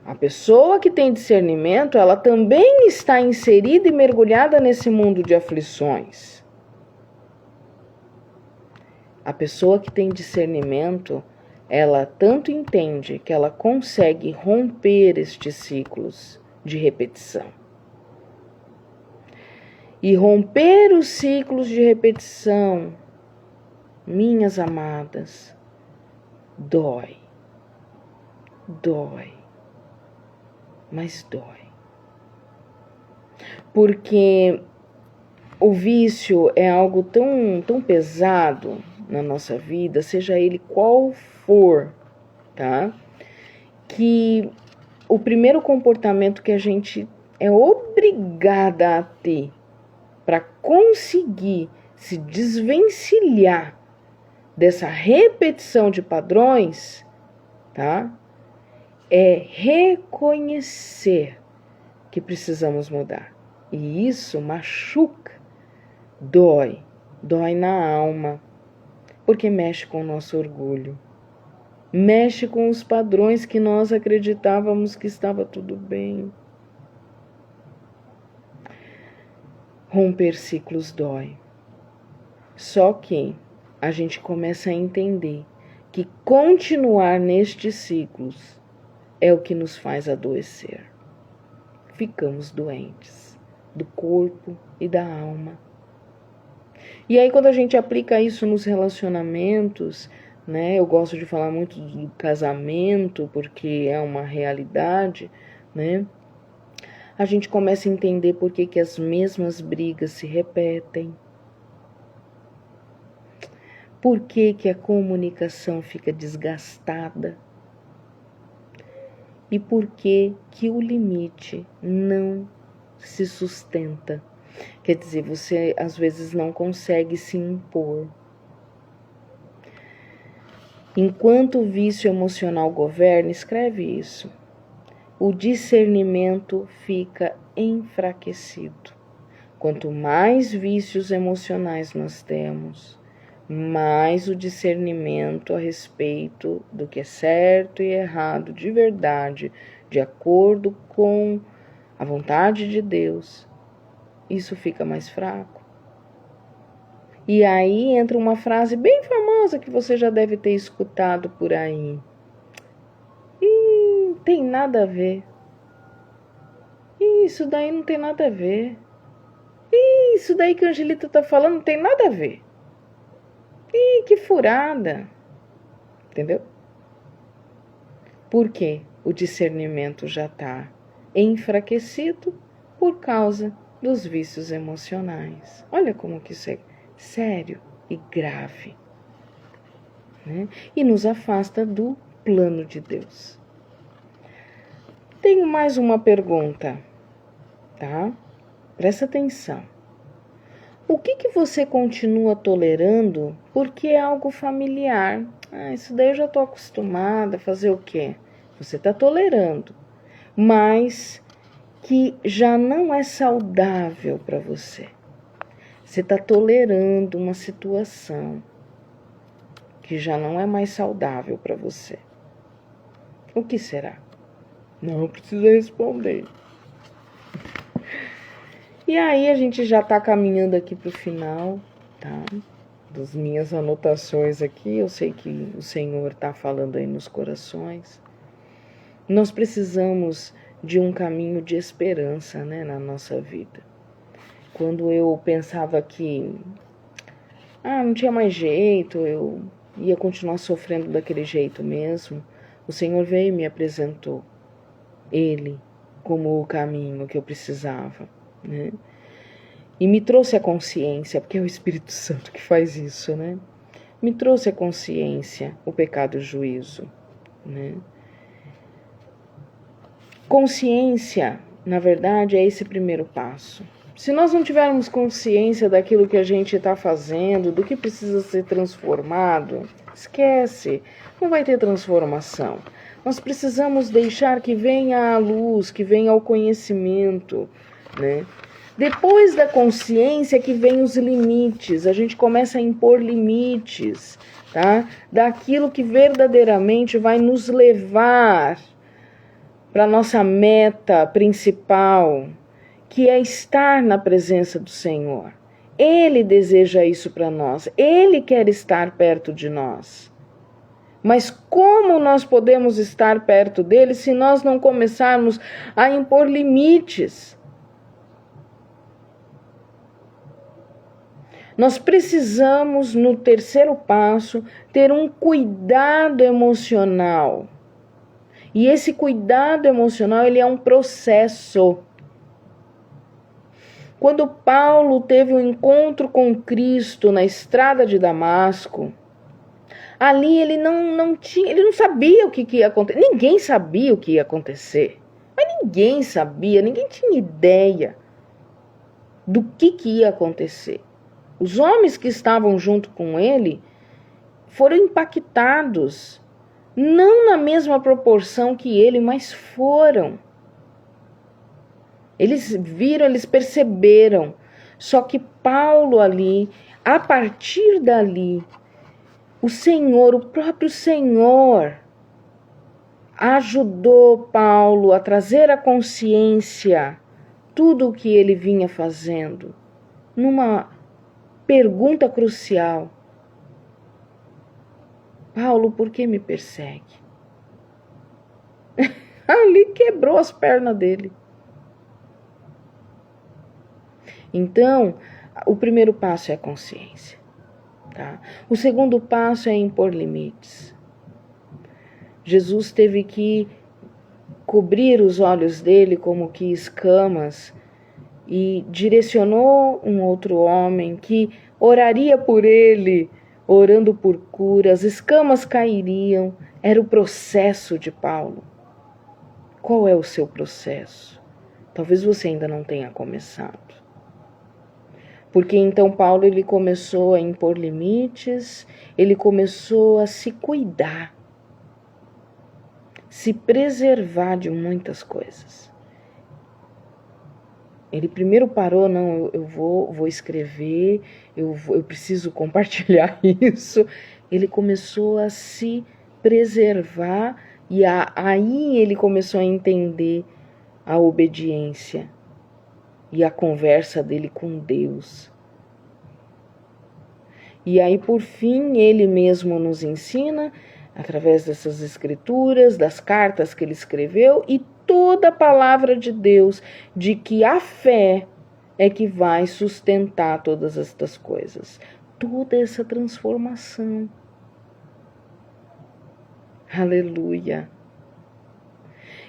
A pessoa que tem discernimento, ela também está inserida e mergulhada nesse mundo de aflições. A pessoa que tem discernimento, ela tanto entende que ela consegue romper estes ciclos de repetição. E romper os ciclos de repetição, minhas amadas, dói. Dói. Mas dói. Porque o vício é algo tão pesado na nossa vida, seja ele qual for, tá? Que o primeiro comportamento que a gente é obrigada a ter para conseguir se desvencilhar dessa repetição de padrões, tá? É reconhecer que precisamos mudar. E isso machuca, dói na alma, porque mexe com o nosso orgulho, mexe com os padrões que nós acreditávamos que estava tudo bem. Romper ciclos dói. Só que a gente começa a entender que continuar nestes ciclos é o que nos faz adoecer. Ficamos doentes do corpo e da alma. E aí, quando a gente aplica isso nos relacionamentos, né? Eu gosto de falar muito do casamento, porque é uma realidade, né? A gente começa a entender por que as mesmas brigas se repetem. Por que a comunicação fica desgastada? E por que o limite não se sustenta? Quer dizer, você às vezes não consegue se impor. Enquanto o vício emocional governa, escreve isso, o discernimento fica enfraquecido. Quanto mais vícios emocionais nós temos, mais o discernimento a respeito do que é certo e errado de verdade, de acordo com a vontade de Deus, isso fica mais fraco. E aí entra uma frase bem famosa que você já deve ter escutado por aí. Não tem nada a ver. Isso daí não tem nada a ver. Isso daí que a Angelita tá falando não tem nada a ver. Que furada. Entendeu? Por quê? O discernimento já está enfraquecido por causa dos vícios emocionais. Olha como que isso é sério e grave, né? E nos afasta do plano de Deus. Tenho mais uma pergunta, tá? Presta atenção. O que você continua tolerando porque é algo familiar? Isso daí eu já estou acostumada a fazer o quê? Você está tolerando, mas que já não é saudável para você. Você está tolerando uma situação que já não é mais saudável para você. O que será? Não precisa responder. E aí a gente já está caminhando aqui para o final, tá? Das minhas anotações aqui, eu sei que o Senhor está falando aí nos corações. Nós precisamos de um caminho de esperança, né, na nossa vida. Quando eu pensava que não tinha mais jeito, eu ia continuar sofrendo daquele jeito mesmo, o Senhor veio e me apresentou Ele como o caminho que eu precisava, né? E me trouxe a consciência, porque é o Espírito Santo que faz isso, né? Me trouxe a consciência, o pecado e o juízo, né? Consciência, na verdade, é esse primeiro passo. Se nós não tivermos consciência daquilo que a gente está fazendo, do que precisa ser transformado, Esquece, não vai ter transformação. Nós precisamos deixar que venha a luz, que venha o conhecimento, né? Depois da consciência que vem os limites, a gente começa a impor limites, tá? Daquilo que verdadeiramente vai nos levar para a nossa meta principal, que é estar na presença do Senhor. Ele deseja isso para nós, Ele quer estar perto de nós. Mas como nós podemos estar perto dele se nós não começarmos a impor limites? Nós precisamos, no terceiro passo, ter um cuidado emocional. E esse cuidado emocional, ele é um processo. Quando Paulo teve um encontro com Cristo na estrada de Damasco, ali ele não sabia o que ia acontecer. Ninguém sabia o que ia acontecer. Mas ninguém sabia, ninguém tinha ideia do que ia acontecer. Os homens que estavam junto com ele foram impactados, não na mesma proporção que ele, mas foram. Eles viram, eles perceberam. Só que Paulo ali, a partir dali, o Senhor, o próprio Senhor, ajudou Paulo a trazer à consciência tudo o que ele vinha fazendo, numa pergunta crucial: Paulo, por que me persegue? Ali quebrou as pernas dele. Então, o primeiro passo é a consciência. Tá? O segundo passo é impor limites. Jesus teve que cobrir os olhos dele como que escamas e direcionou um outro homem que oraria por ele, orando por cura. As escamas cairiam. Era o processo de Paulo. Qual é o seu processo? Talvez você ainda não tenha começado. Porque então Paulo ele começou a impor limites, ele começou a se cuidar, se preservar de muitas coisas. Ele primeiro parou, não, eu vou escrever, eu preciso compartilhar isso. Ele começou a se preservar e aí ele começou a entender a obediência e a conversa dele com Deus. E aí, por fim, ele mesmo nos ensina, através dessas escrituras, das cartas que ele escreveu, e toda a palavra de Deus, de que a fé é que vai sustentar todas estas coisas. Toda essa transformação. Aleluia!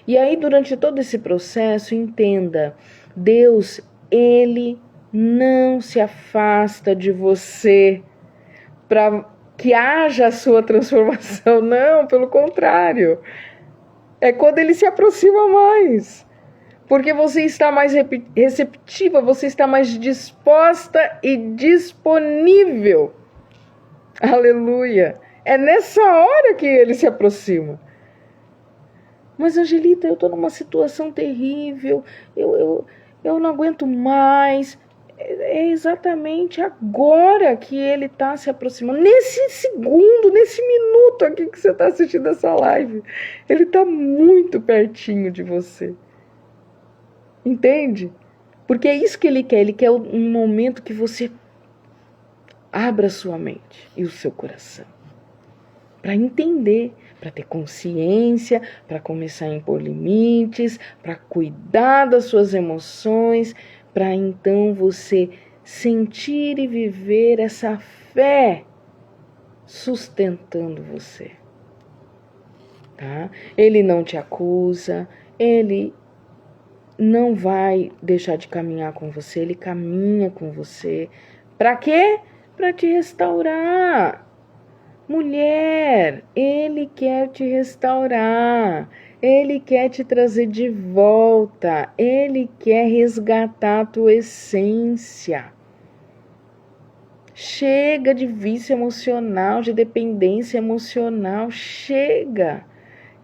E aí, durante todo esse processo, entenda, Deus, Ele não se afasta de você para que haja a sua transformação. Não, pelo contrário. É quando Ele se aproxima mais. Porque você está mais receptiva, você está mais disposta e disponível. Aleluia! É nessa hora que Ele se aproxima. Mas, Angelita, eu estou numa situação terrível, eu não aguento mais. É exatamente agora que ele está se aproximando. Nesse segundo, nesse minuto aqui que você está assistindo essa live. Ele está muito pertinho de você. Entende? Porque é isso que ele quer. Ele quer um momento que você abra sua mente e o seu coração. Para entender, para ter consciência, para começar a impor limites, para cuidar das suas emoções, para então você sentir e viver essa fé sustentando você. Tá? Ele não te acusa, ele não vai deixar de caminhar com você, ele caminha com você. Para quê? Para te restaurar. Mulher, Ele quer te restaurar, Ele quer te trazer de volta, Ele quer resgatar a tua essência. Chega de vício emocional, de dependência emocional, chega.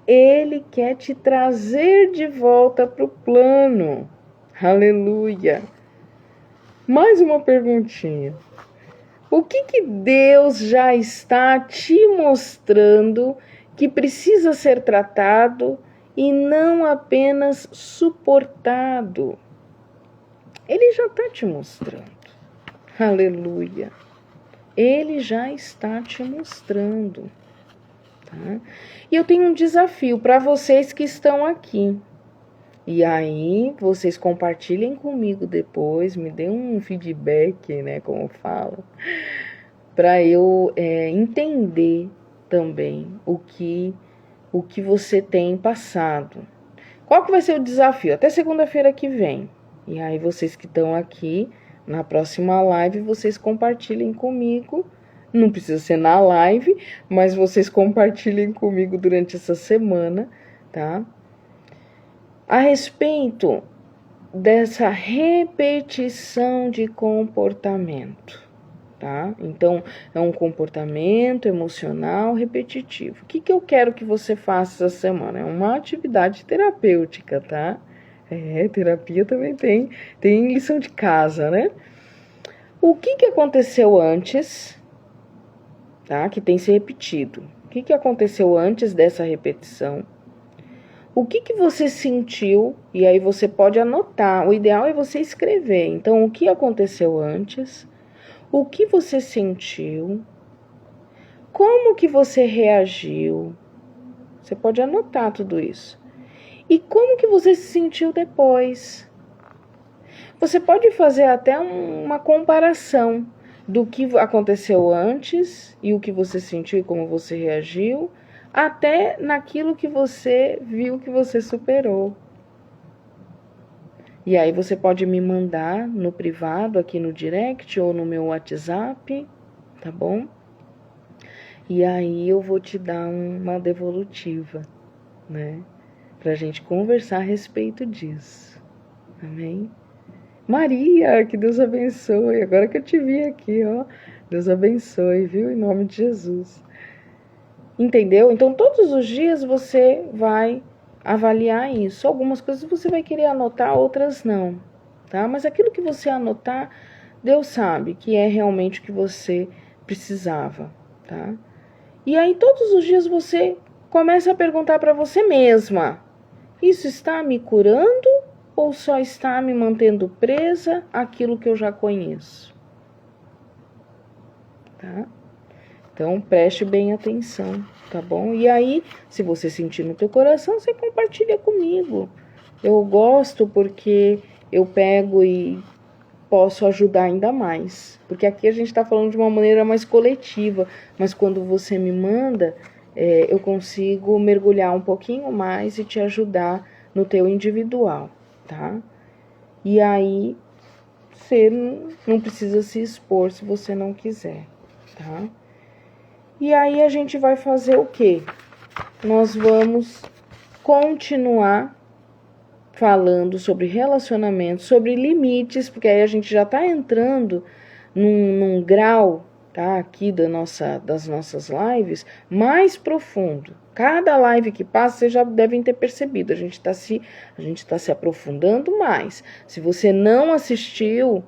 Ele quer te trazer de volta para o plano. Aleluia. Mais uma perguntinha. O que Deus já está te mostrando que precisa ser tratado e não apenas suportado? Ele já está te mostrando. Aleluia. Ele já está te mostrando. Tá? E eu tenho um desafio para vocês que estão aqui. E aí, vocês compartilhem comigo depois, me deem um feedback, né, como falo, para eu entender também o que você tem passado. Qual que vai ser o desafio? Até segunda-feira que vem. E aí, vocês que estão aqui, na próxima live, vocês compartilhem comigo. Não precisa ser na live, mas vocês compartilhem comigo durante essa semana, tá? A respeito dessa repetição de comportamento, tá? Então, é um comportamento emocional repetitivo. O que eu quero que você faça essa semana? É uma atividade terapêutica, tá? Terapia também tem lição de casa, né? O que aconteceu antes, tá? Que tem se repetido. O que aconteceu antes dessa repetição? O que você sentiu? E aí você pode anotar. O ideal é você escrever. Então, o que aconteceu antes? O que você sentiu? Como que você reagiu? Você pode anotar tudo isso. E como que você se sentiu depois? Você pode fazer até uma comparação do que aconteceu antes e o que você sentiu e como você reagiu, até naquilo que você viu que você superou. E aí você pode me mandar no privado, aqui no direct ou no meu WhatsApp, tá bom? E aí eu vou te dar uma devolutiva, né? Pra gente conversar a respeito disso. Amém? Maria, que Deus abençoe. Agora que eu te vi aqui, ó. Deus abençoe, viu? Em nome de Jesus. Entendeu? Então, todos os dias você vai avaliar isso. Algumas coisas você vai querer anotar, outras não, tá? Mas aquilo que você anotar, Deus sabe que é realmente o que você precisava, tá? E aí, todos os dias você começa a perguntar para você mesma: isso está me curando ou só está me mantendo presa àquilo que eu já conheço? Tá? Então, preste bem atenção, tá bom? E aí, se você sentir no teu coração, você compartilha comigo. Eu gosto porque eu pego e posso ajudar ainda mais. Porque aqui a gente está falando de uma maneira mais coletiva, mas quando você me manda, eu consigo mergulhar um pouquinho mais e te ajudar no teu individual, tá? E aí, você não precisa se expor se você não quiser, tá? E aí a gente vai fazer o quê? Nós vamos continuar falando sobre relacionamentos, sobre limites, porque aí a gente já está entrando num grau, tá, aqui das nossas lives, mais profundo. Cada live que passa, vocês já devem ter percebido, a gente está se aprofundando mais. Se você não assistiu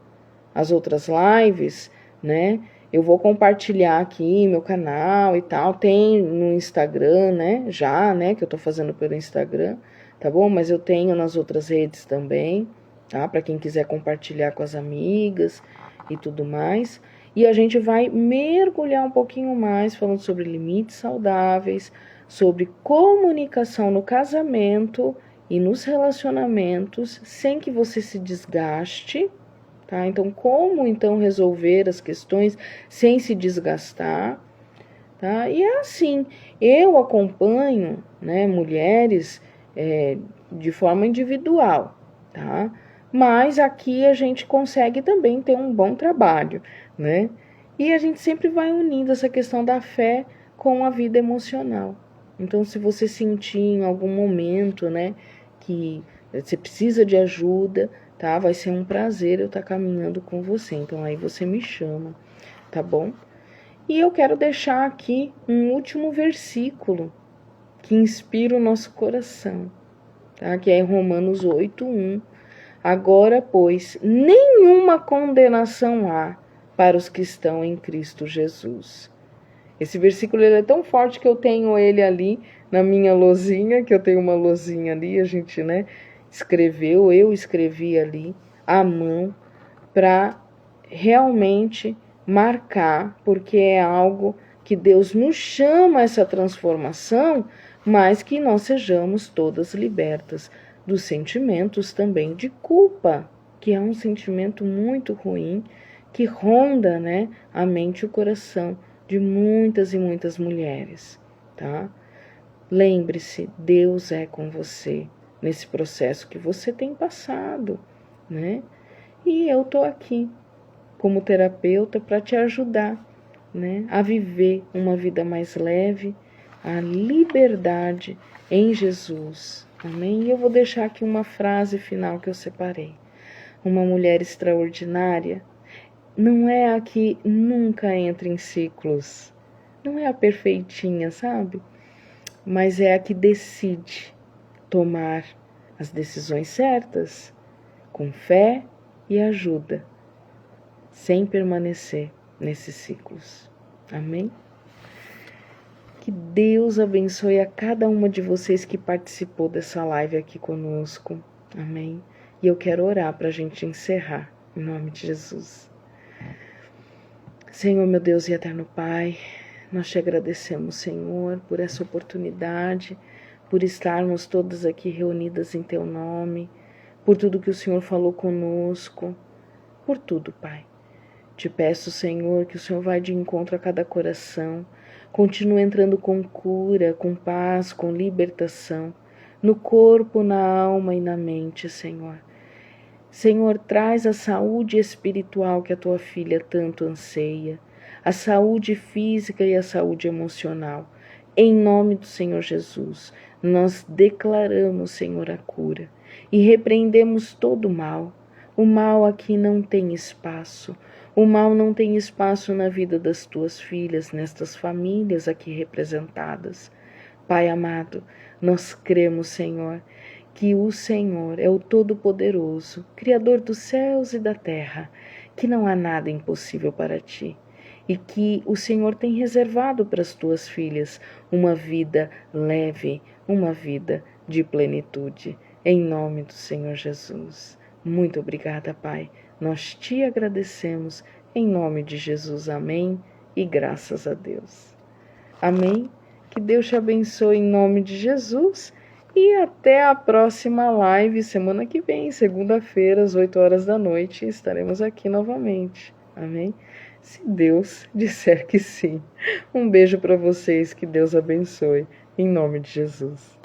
as outras lives, né, eu vou compartilhar aqui meu canal e tal, tem no Instagram, né, já, né, que eu tô fazendo pelo Instagram, tá bom? Mas eu tenho nas outras redes também, tá? Para quem quiser compartilhar com as amigas e tudo mais. E a gente vai mergulhar um pouquinho mais falando sobre limites saudáveis, sobre comunicação no casamento e nos relacionamentos, sem que você se desgaste, tá? Então, como então resolver as questões sem se desgastar, tá? E é assim, eu acompanho, né, mulheres de forma individual, tá? Mas aqui a gente consegue também ter um bom trabalho, né? E a gente sempre vai unindo essa questão da fé com a vida emocional. Então, se você sentir em algum momento, né, que você precisa de ajuda, tá? Vai ser um prazer eu estar caminhando com você. Então, aí você me chama, tá bom? E eu quero deixar aqui um último versículo que inspira o nosso coração, tá? Que é Romanos 8:1. Agora, pois, nenhuma condenação há para os que estão em Cristo Jesus. Esse versículo ele é tão forte que eu tenho ele ali na minha lousinha, que eu tenho uma lousinha ali, a gente, escreveu, eu escrevi ali à mão para realmente marcar, porque é algo que Deus nos chama a essa transformação, mas que nós sejamos todas libertas dos sentimentos também de culpa, que é um sentimento muito ruim, que ronda, a mente e o coração de muitas e muitas mulheres, tá? Lembre-se, Deus é com você nesse processo que você tem passado, né? E eu tô aqui como terapeuta para te ajudar, a viver uma vida mais leve, a liberdade em Jesus. Amém? E eu vou deixar aqui uma frase final que eu separei. Uma mulher extraordinária não é a que nunca entra em ciclos, não é a perfeitinha, sabe? Mas é a que decide tomar as decisões certas, com fé e ajuda, sem permanecer nesses ciclos. Amém? Que Deus abençoe a cada uma de vocês que participou dessa live aqui conosco. Amém? E eu quero orar para a gente encerrar, em nome de Jesus. Senhor, meu Deus e eterno Pai, nós te agradecemos, Senhor, por essa oportunidade, por estarmos todas aqui reunidas em Teu nome, por tudo que o Senhor falou conosco, por tudo, Pai. Te peço, Senhor, que o Senhor vá de encontro a cada coração, continue entrando com cura, com paz, com libertação, no corpo, na alma e na mente, Senhor. Senhor, traz a saúde espiritual que a Tua filha tanto anseia, a saúde física e a saúde emocional. Em nome do Senhor Jesus, nós declaramos, Senhor, a cura e repreendemos todo o mal. O mal aqui não tem espaço. O mal não tem espaço na vida das Tuas filhas, nestas famílias aqui representadas. Pai amado, nós cremos, Senhor, que o Senhor é o Todo-Poderoso, Criador dos céus e da terra, que não há nada impossível para Ti, e que o Senhor tem reservado para as Tuas filhas uma vida leve, uma vida de plenitude, em nome do Senhor Jesus. Muito obrigada, Pai, nós Te agradecemos, em nome de Jesus, amém, e graças a Deus. Amém? Que Deus te abençoe em nome de Jesus. E até a próxima live, semana que vem, segunda-feira, às 8 horas da noite, estaremos aqui novamente. Amém? Se Deus disser que sim. Um beijo para vocês, que Deus abençoe, em nome de Jesus.